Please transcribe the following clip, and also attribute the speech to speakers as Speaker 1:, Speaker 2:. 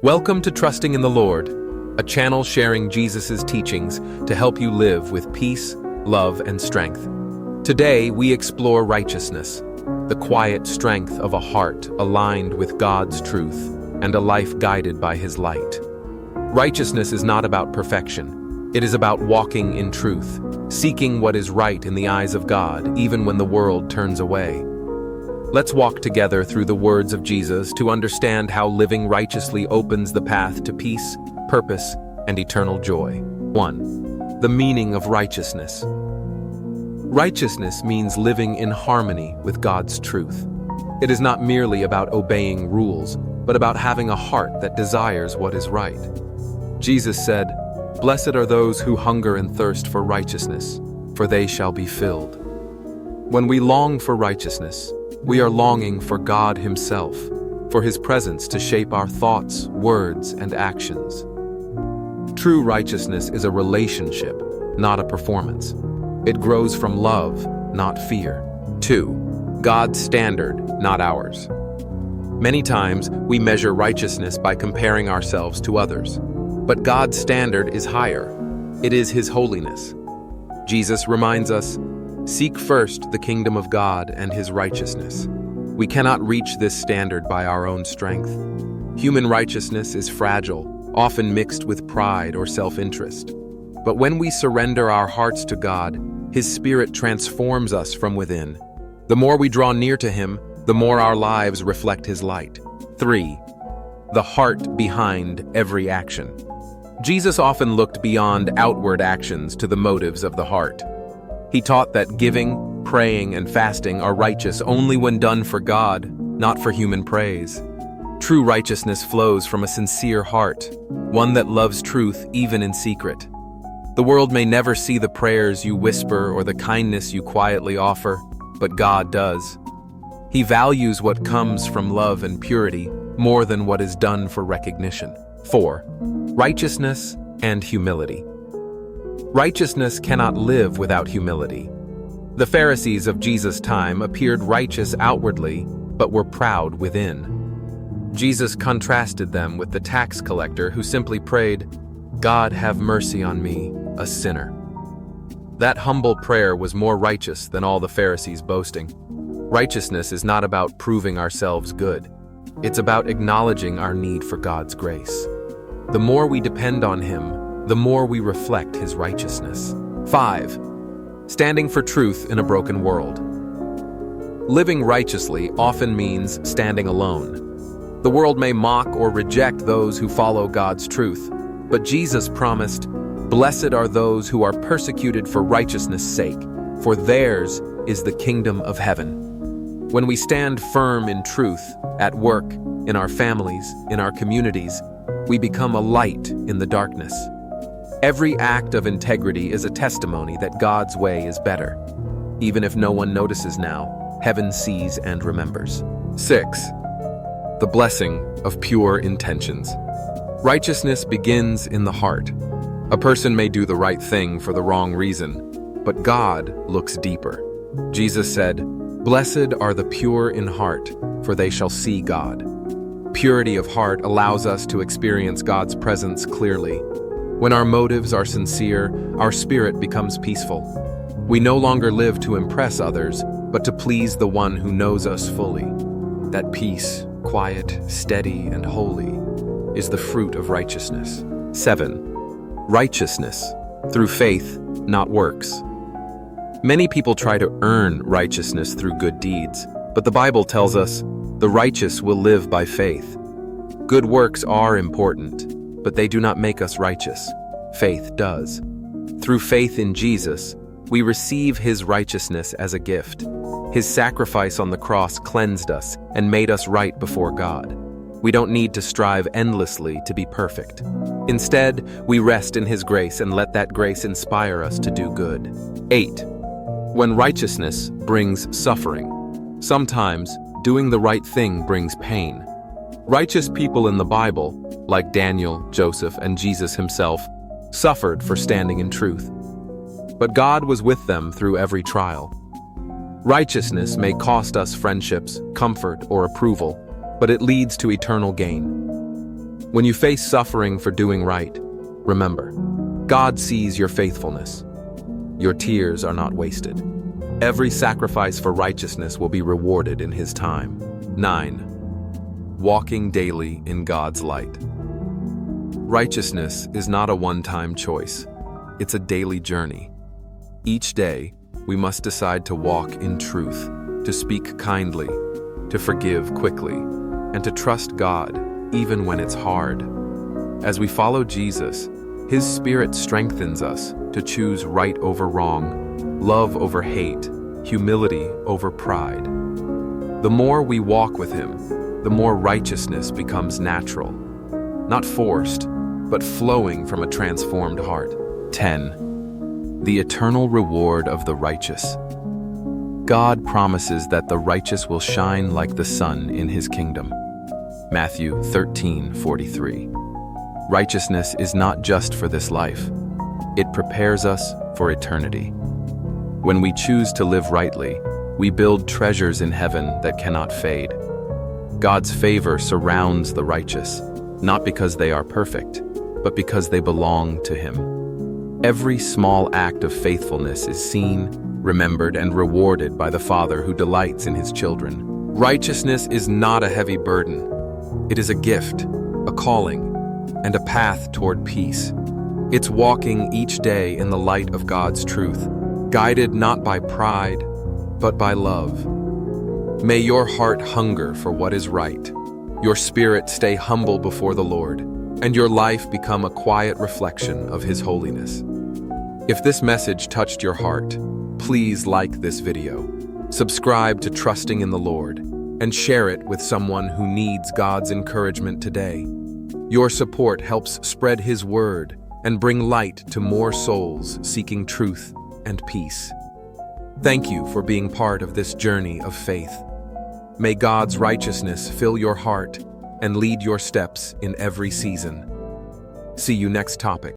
Speaker 1: Welcome to Trusting in the Lord, a channel sharing Jesus' teachings to help you live with peace, love, and strength. Today, we explore righteousness, the quiet strength of a heart aligned with God's truth and a life guided by His light. Righteousness is not about perfection. It is about walking in truth, seeking what is right in the eyes of God, even when the world turns away. Let's walk together through the words of Jesus to understand how living righteously opens the path to peace, purpose, and eternal joy. 1. The meaning of righteousness. Righteousness means living in harmony with God's truth. It is not merely about obeying rules, but about having a heart that desires what is right. Jesus said, "Blessed are those who hunger and thirst for righteousness, for they shall be filled." When we long for righteousness, we are longing for God Himself, for His presence to shape our thoughts, words, and actions. True righteousness is a relationship, not a performance. It grows from love, not fear. 2. God's standard, not ours. Many times, we measure righteousness by comparing ourselves to others. But God's standard is higher. It is His holiness. Jesus reminds us, "Seek first the kingdom of God and His righteousness." We cannot reach this standard by our own strength. Human righteousness is fragile, often mixed with pride or self-interest. But when we surrender our hearts to God, His Spirit transforms us from within. The more we draw near to Him, the more our lives reflect His light. 3. The heart behind every action. Jesus often looked beyond outward actions to the motives of the heart. He taught that giving, praying, and fasting are righteous only when done for God, not for human praise. True righteousness flows from a sincere heart, one that loves truth even in secret. The world may never see the prayers you whisper or the kindness you quietly offer, but God does. He values what comes from love and purity more than what is done for recognition. 4. Righteousness and humility. Righteousness cannot live without humility. The Pharisees of Jesus' time appeared righteous outwardly, but were proud within. Jesus contrasted them with the tax collector who simply prayed, "God, have mercy on me, a sinner." That humble prayer was more righteous than all the Pharisees' boasting. Righteousness is not about proving ourselves good. It's about acknowledging our need for God's grace. The more we depend on Him, the more we reflect His righteousness. 5. Standing for truth in a broken world. Living righteously often means standing alone. The world may mock or reject those who follow God's truth, but Jesus promised, "Blessed are those who are persecuted for righteousness' sake, for theirs is the kingdom of heaven." When we stand firm in truth, at work, in our families, in our communities, we become a light in the darkness. Every act of integrity is a testimony that God's way is better. Even if no one notices now, heaven sees and remembers. 6. The blessing of pure intentions. Righteousness begins in the heart. A person may do the right thing for the wrong reason, but God looks deeper. Jesus said, "Blessed are the pure in heart, for they shall see God." Purity of heart allows us to experience God's presence clearly. When our motives are sincere, our spirit becomes peaceful. We no longer live to impress others, but to please the one who knows us fully. That peace, quiet, steady, and holy, is the fruit of righteousness. 7. Righteousness, through faith, not works. Many people try to earn righteousness through good deeds, but the Bible tells us, "The righteous will live by faith." Good works are important, but they do not make us righteous. Faith does. Through faith in Jesus, we receive His righteousness as a gift. His sacrifice on the cross cleansed us and made us right before God. We don't need to strive endlessly to be perfect. Instead, we rest in His grace and let that grace inspire us to do good. 8. When righteousness brings suffering. Sometimes, doing the right thing brings pain. Righteous people in the Bible, like Daniel, Joseph, and Jesus Himself, suffered for standing in truth. But God was with them through every trial. Righteousness may cost us friendships, comfort, or approval, but it leads to eternal gain. When you face suffering for doing right, remember, God sees your faithfulness. Your tears are not wasted. Every sacrifice for righteousness will be rewarded in His time. 9. Walking daily in God's light. Righteousness is not a one-time choice. It's a daily journey. Each day, we must decide to walk in truth, to speak kindly, to forgive quickly, and to trust God even when it's hard. As we follow Jesus, His Spirit strengthens us to choose right over wrong, love over hate, humility over pride. The more we walk with Him, the more righteousness becomes natural, not forced, but flowing from a transformed heart. 10. The eternal reward of the righteous. God promises that the righteous will shine like the sun in His kingdom. Matthew 13:43. Righteousness is not just for this life. It prepares us for eternity. When we choose to live rightly, we build treasures in heaven that cannot fade. God's favor surrounds the righteous, not because they are perfect, but because they belong to Him. Every small act of faithfulness is seen, remembered, and rewarded by the Father who delights in His children. Righteousness is not a heavy burden. It is a gift, a calling, and a path toward peace. It's walking each day in the light of God's truth, guided not by pride, but by love. May your heart hunger for what is right, your spirit stay humble before the Lord, and your life become a quiet reflection of His holiness. If this message touched your heart, please like this video, subscribe to Trusting in the Lord, and share it with someone who needs God's encouragement today. Your support helps spread His word and bring light to more souls seeking truth and peace. Thank you for being part of this journey of faith. May God's righteousness fill your heart and lead your steps in every season. See you next topic.